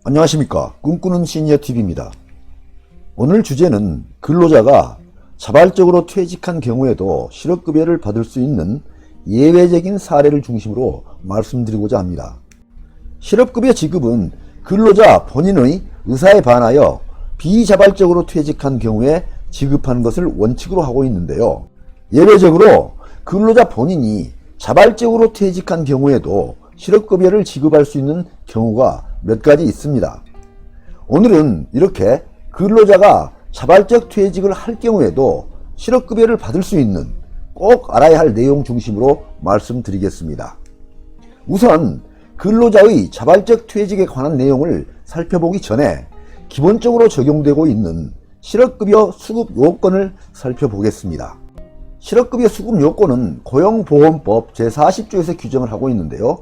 안녕하십니까. 꿈꾸는 시니어TV입니다. 오늘 주제는 근로자가 자발적으로 퇴직한 경우에도 실업급여를 받을 수 있는 예외적인 사례를 중심으로 말씀드리고자 합니다. 실업급여 지급은 근로자 본인의 의사에 반하여 비자발적으로 퇴직한 경우에 지급하는 것을 원칙으로 하고 있는데요. 예외적으로 근로자 본인이 자발적으로 퇴직한 경우에도 실업급여를 지급할 수 있는 경우가 몇 가지 있습니다. 오늘은 이렇게 근로자가 자발적 퇴직을 할 경우에도 실업급여를 받을 수 있는 꼭 알아야 할 내용 중심으로 말씀드리겠습니다. 우선 근로자의 자발적 퇴직에 관한 내용을 살펴보기 전에 기본적으로 적용되고 있는 실업급여 수급 요건을 살펴보겠습니다. 실업급여 수급 요건은 고용보험법 제40조에서 규정을 하고 있는데요.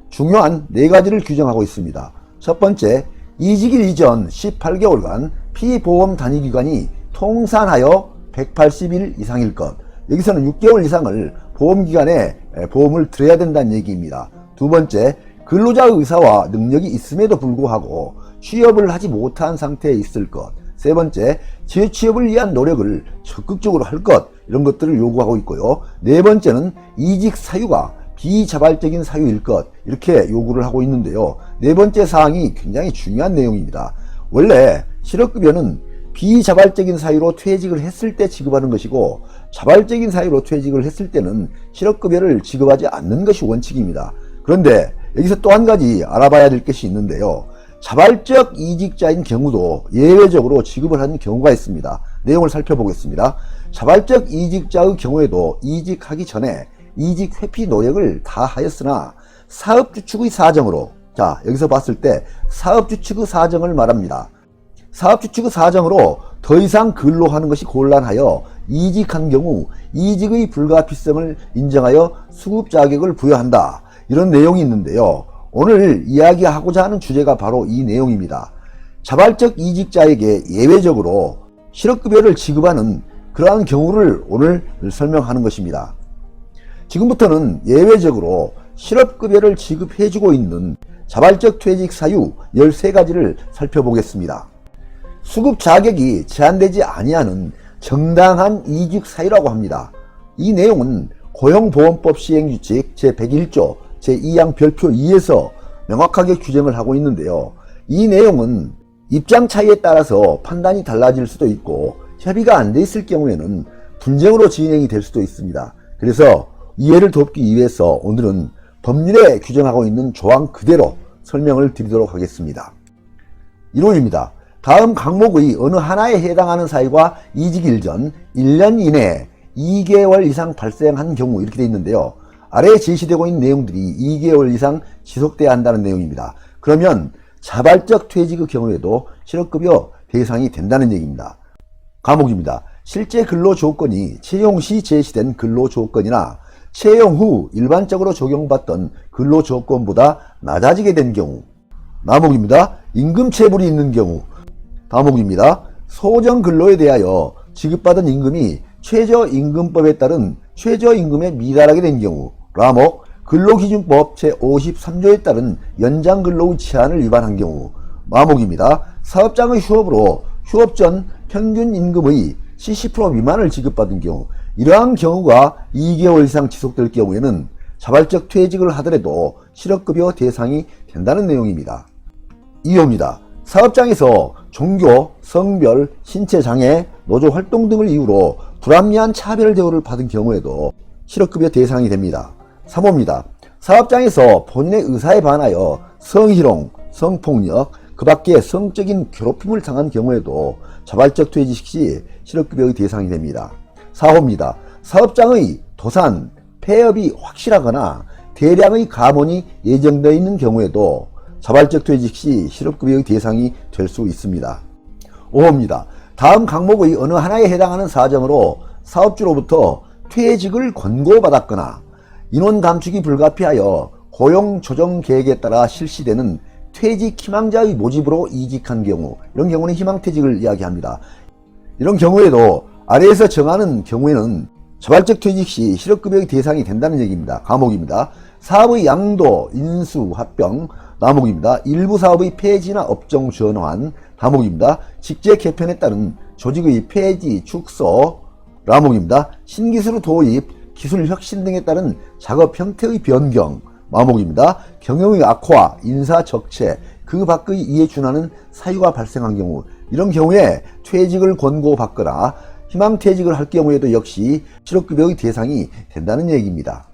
중요한 4가지를 규정하고 있습니다. 첫 번째, 이직일 이전 18개월간 피보험 단위기간이 통산하여 180일 이상일 것. 여기서는 6개월 이상을 보험기간에 보험을 들어야 된다는 얘기입니다. 두 번째, 근로자의 의사와 능력이 있음에도 불구하고 취업을 하지 못한 상태에 있을 것. 세 번째, 재취업을 위한 노력을 적극적으로 할 것. 이런 것들을 요구하고 있고요. 네 번째는 이직 사유가 비자발적인 사유일 것, 이렇게 요구를 하고 있는데요. 네 번째 사항이 굉장히 중요한 내용입니다. 원래 실업급여는 비자발적인 사유로 퇴직을 했을 때 지급하는 것이고, 자발적인 사유로 퇴직을 했을 때는 실업급여를 지급하지 않는 것이 원칙입니다. 그런데 여기서 또 한 가지 알아봐야 될 것이 있는데요. 자발적 이직자인 경우도 예외적으로 지급을 하는 경우가 있습니다. 내용을 살펴보겠습니다. 자발적 이직자의 경우에도 이직하기 전에 이직 회피 노력을 다 하였으나 사업주 측의 사정으로, 자 여기서 봤을 때 사업주 측의 사정을 말합니다. 사업주 측의 사정으로 더 이상 근로하는 것이 곤란하여 이직한 경우 이직의 불가피성을 인정하여 수급 자격을 부여한다, 이런 내용이 있는데요. 오늘 이야기하고자 하는 주제가 바로 이 내용입니다. 자발적 이직자에게 예외적으로 실업급여를 지급하는 그러한 경우를 오늘 설명하는 것입니다. 지금부터는 예외적으로 실업급여를 지급해주고 있는 자발적 퇴직 사유 13가지를 살펴보겠습니다. 수급 자격이 제한되지 아니하는 정당한 이직 사유라고 합니다. 이 내용은 고용보험법 시행규칙 제101조 제2항 별표 2에서 명확하게 규정을 하고 있는데요. 이 내용은 입장 차이에 따라서 판단이 달라질 수도 있고 협의가 안 돼 있을 경우에는 분쟁으로 진행이 될 수도 있습니다. 그래서 이해를 돕기 위해서 오늘은 법률에 규정하고 있는 조항 그대로 설명을 드리도록 하겠습니다. 1호입니다. 다음 항목의 어느 하나에 해당하는 사유가 이직일 전 1년 이내에 2개월 이상 발생한 경우, 이렇게 되어 있는데요. 아래에 제시되고 있는 내용들이 2개월 이상 지속돼야 한다는 내용입니다. 그러면 자발적 퇴직의 경우에도 실업급여 대상이 된다는 얘기입니다. 과목입니다. 실제 근로조건이 채용 시 제시된 근로조건이나 채용 후 일반적으로 적용받던 근로조건보다 낮아지게 된 경우. 과목입니다. 임금체불이 있는 경우. 과목입니다. 소정근로에 대하여 지급받은 임금이 최저임금법에 따른 최저임금에 미달하게 된 경우. 과목, 근로기준법 제53조에 따른 연장근로의 제한을 위반한 경우. 과목입니다. 사업장의 휴업으로 휴업 전 평균 임금의 70% 미만을 지급받은 경우. 이러한 경우가 2개월 이상 지속될 경우에는 자발적 퇴직을 하더라도 실업급여 대상이 된다는 내용입니다. 2호입니다. 사업장에서 종교, 성별, 신체장애, 노조활동 등을 이유로 불합리한 차별 대우를 받은 경우에도 실업급여 대상이 됩니다. 3호입니다. 사업장에서 본인의 의사에 반하여 성희롱, 성폭력, 그 밖에 성적인 괴롭힘을 당한 경우에도 자발적 퇴직 시 실업급여의 대상이 됩니다. 4호입니다. 사업장의 도산, 폐업이 확실하거나 대량의 감원이 예정되어 있는 경우에도 자발적 퇴직 시 실업급여의 대상이 될 수 있습니다. 5호입니다. 다음 항목의 어느 하나에 해당하는 사정으로 사업주로부터 퇴직을 권고받았거나 인원 감축이 불가피하여 고용 조정 계획에 따라 실시되는 퇴직 희망자의 모집으로 이직한 경우, 이런 경우는 희망퇴직을 이야기합니다. 이런 경우에도 아래에서 정하는 경우에는 자발적 퇴직 시 실업급여의 대상이 된다는 얘기입니다. 과목입니다. 사업의 양도, 인수, 합병, 남목입니다. 일부 사업의 폐지나 업종 전환, 다목입니다. 직제 개편에 따른 조직의 폐지, 축소, 라목입니다. 신기술 도입, 기술 혁신 등에 따른 작업 형태의 변경, 마목입니다. 경영의 악화, 인사 적체, 그 밖의 이에 준하는 사유가 발생한 경우, 이런 경우에 퇴직을 권고받거나 희망퇴직을 할 경우에도 역시 실업급여의 대상이 된다는 얘기입니다.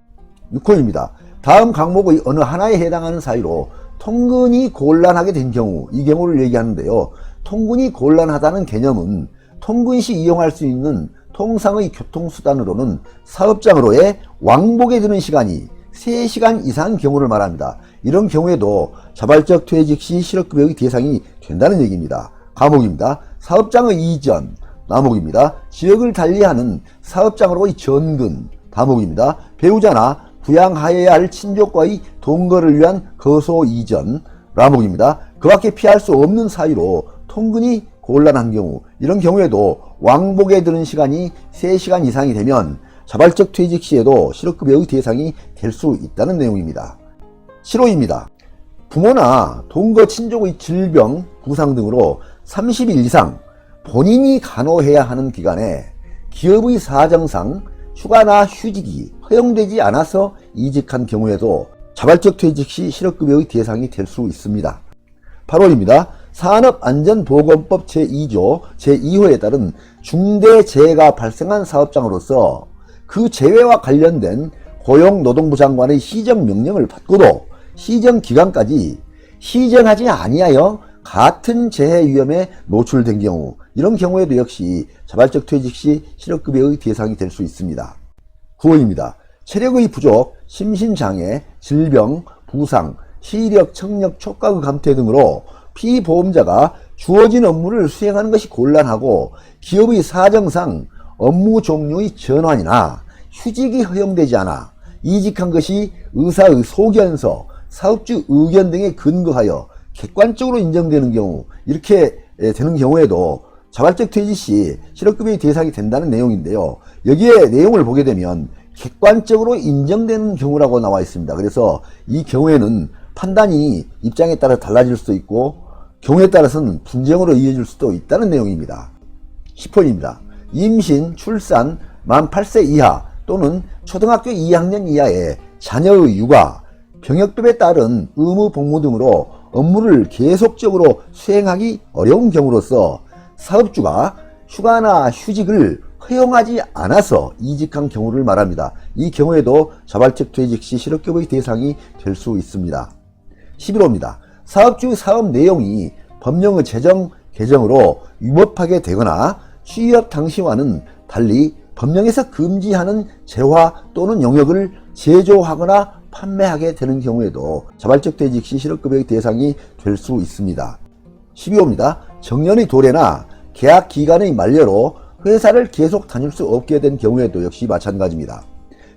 6호입니다. 다음 항목의 어느 하나에 해당하는 사유로 통근이 곤란하게 된 경우, 이 경우를 얘기하는데요. 통근이 곤란하다는 개념은 통근 시 이용할 수 있는 통상의 교통수단으로는 사업장으로의 왕복에 드는 시간이 3시간 이상 경우를 말합니다. 이런 경우에도 자발적 퇴직 시 실업급여의 대상이 된다는 얘기입니다. 과목입니다. 사업장의 이전, 나목입니다. 지역을 달리하는 사업장으로의 전근, 다목입니다. 배우자나 부양하여야 할 친족과의 동거를 위한 거소 이전, 라목입니다. 그 밖에 피할 수 없는 사유로 통근이 곤란한 경우, 이런 경우에도 왕복에 드는 시간이 3시간 이상이 되면 자발적 퇴직 시에도 실업급여의 대상이 될 수 있다는 내용입니다. 7호입니다. 부모나 동거 친족의 질병, 부상 등으로 30일 이상 본인이 간호해야 하는 기간에 기업의 사정상 휴가나 휴직이 허용되지 않아서 이직한 경우에도 자발적 퇴직 시 실업급여의 대상이 될 수 있습니다. 8호입니다. 산업안전보건법 제2조 제2호에 따른 중대재해가 발생한 사업장으로서 그 재해와 관련된 고용노동부 장관의 시정명령을 받고도 시정기간까지 시정하지 아니하여 같은 재해 위험에 노출된 경우, 이런 경우에도 역시 자발적 퇴직 시 실업급여의 대상이 될 수 있습니다. 9호입니다. 체력의 부족, 심신장애, 질병, 부상, 시력, 청력, 촉각 감퇴 등으로 피보험자가 주어진 업무를 수행하는 것이 곤란하고 기업의 사정상 업무 종류의 전환이나 휴직이 허용되지 않아 이직한 것이 의사의 소견서, 사업주 의견 등에 근거하여 객관적으로 인정되는 경우, 이렇게 되는 경우에도 자발적 퇴직 시 실업급여의 대상이 된다는 내용인데요. 여기에 내용을 보게 되면 객관적으로 인정되는 경우라고 나와 있습니다. 그래서 이 경우에는 판단이 입장에 따라 달라질 수도 있고 경우에 따라서는 분쟁으로 이어질 수도 있다는 내용입니다. 10호입니다. 임신, 출산, 만 8세 이하 또는 초등학교 2학년 이하의 자녀의 육아, 병역법에 따른 의무 복무 등으로 업무를 계속적으로 수행하기 어려운 경우로서 사업주가 휴가나 휴직을 허용하지 않아서 이직한 경우를 말합니다. 이 경우에도 자발적 퇴직 시 실업급여의 대상이 될 수 있습니다. 11호입니다. 사업주의 사업 내용이 법령의 제정, 개정으로 위법하게 되거나 취업 당시와는 달리 법령에서 금지하는 재화 또는 용역을 제조하거나 판매하게 되는 경우에도 자발적 퇴직 시 실업급여의 대상이 될 수 있습니다. 12호입니다. 정년의 도래나 계약 기간의 만료로 회사를 계속 다닐 수 없게 된 경우에도 역시 마찬가지입니다.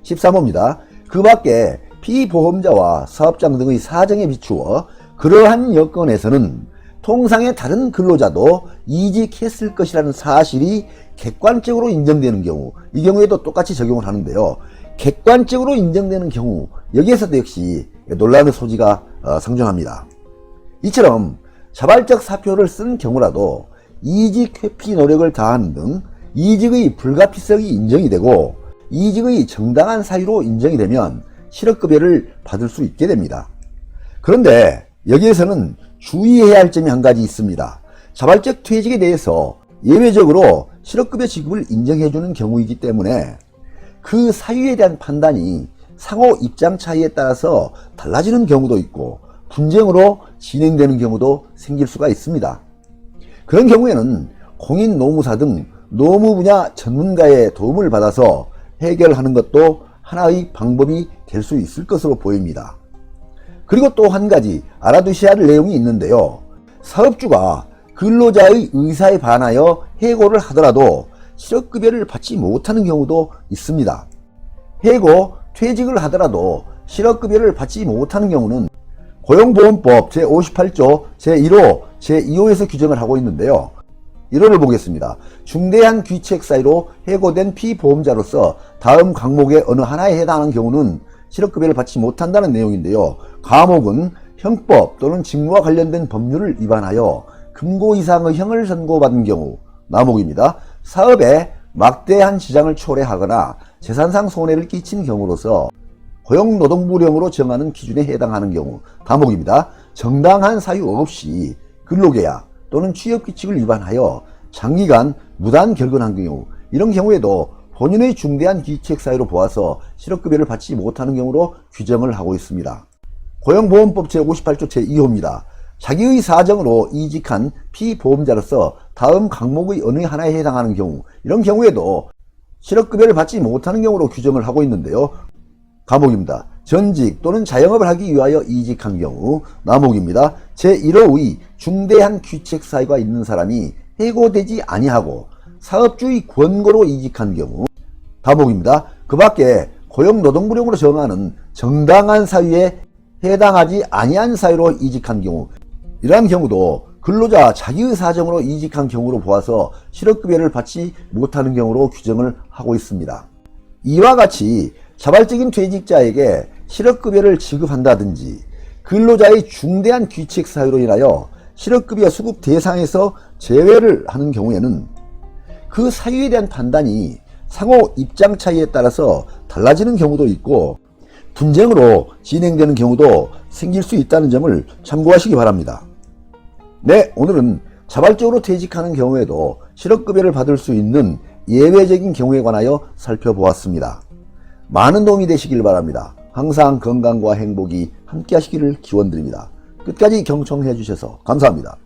13호입니다. 그 밖에 피보험자와 사업장 등의 사정에 비추어 그러한 여건에서는 통상의 다른 근로자도 이직했을 것이라는 사실이 객관적으로 인정되는 경우, 이 경우에도 똑같이 적용을 하는데요. 객관적으로 인정되는 경우, 여기에서도 역시 논란의 소지가 상존합니다. 이처럼 자발적 사표를 쓴 경우라도 이직 회피 노력을 다하는 등 이직의 불가피성이 인정이 되고 이직의 정당한 사유로 인정이 되면 실업급여를 받을 수 있게 됩니다. 그런데 여기에서는 주의해야 할 점이 한 가지 있습니다. 자발적 퇴직에 대해서 예외적으로 실업급여 지급을 인정해주는 경우이기 때문에 그 사유에 대한 판단이 상호 입장 차이에 따라서 달라지는 경우도 있고 분쟁으로 진행되는 경우도 생길 수가 있습니다. 그런 경우에는 공인 노무사 등 노무 분야 전문가의 도움을 받아서 해결하는 것도 하나의 방법이 될 수 있을 것으로 보입니다. 그리고 또 한 가지 알아두셔야 할 내용이 있는데요. 사업주가 근로자의 의사에 반하여 해고를 하더라도 실업급여를 받지 못하는 경우도 있습니다. 해고, 퇴직을 하더라도 실업급여를 받지 못하는 경우는 고용보험법 제58조 제1호, 제2호에서 규정을 하고 있는데요. 1호를 보겠습니다. 중대한 귀책 사유로 해고된 피보험자로서 다음 항목의 어느 하나에 해당하는 경우는 실업급여를 받지 못한다는 내용인데요. 과목은 형법 또는 직무와 관련된 법률을 위반하여 금고 이상의 형을 선고받은 경우. 남목입니다. 사업에 막대한 지장을 초래하거나 재산상 손해를 끼친 경우로서 고용노동부령으로 정하는 기준에 해당하는 경우. 다목입니다. 정당한 사유 없이 근로계약 또는 취업규칙을 위반하여 장기간 무단 결근한 경우. 이런 경우에도 본인의 중대한 기책사유로 보아서 실업급여를 받지 못하는 경우로 규정을 하고 있습니다. 고용보험법 제58조 제2호입니다. 자기의 사정으로 이직한 피보험자로서 다음 항목의 어느 하나에 해당하는 경우. 이런 경우에도 실업급여를 받지 못하는 경우로 규정을 하고 있는데요. 가목입니다. 전직 또는 자영업을 하기 위하여 이직한 경우. 남목입니다. 제1호의 중대한 귀책사유가 있는 사람이 해고되지 아니하고 사업주의 권고로 이직한 경우. 다목입니다. 그 밖에 고용노동부령으로 정하는 정당한 사유에 해당하지 아니한 사유로 이직한 경우. 이러한 경우도 근로자 자기의 사정으로 이직한 경우로 보아서 실업급여를 받지 못하는 경우로 규정을 하고 있습니다. 이와 같이 자발적인 퇴직자에게 실업급여를 지급한다든지 근로자의 중대한 귀책 사유로 인하여 실업급여 수급 대상에서 제외를 하는 경우에는 그 사유에 대한 판단이 상호 입장 차이에 따라서 달라지는 경우도 있고 분쟁으로 진행되는 경우도 생길 수 있다는 점을 참고하시기 바랍니다. 네, 오늘은 자발적으로 퇴직하는 경우에도 실업급여를 받을 수 있는 예외적인 경우에 관하여 살펴보았습니다. 많은 도움이 되시길 바랍니다. 항상 건강과 행복이 함께 하시기를 기원드립니다. 끝까지 경청해 주셔서 감사합니다.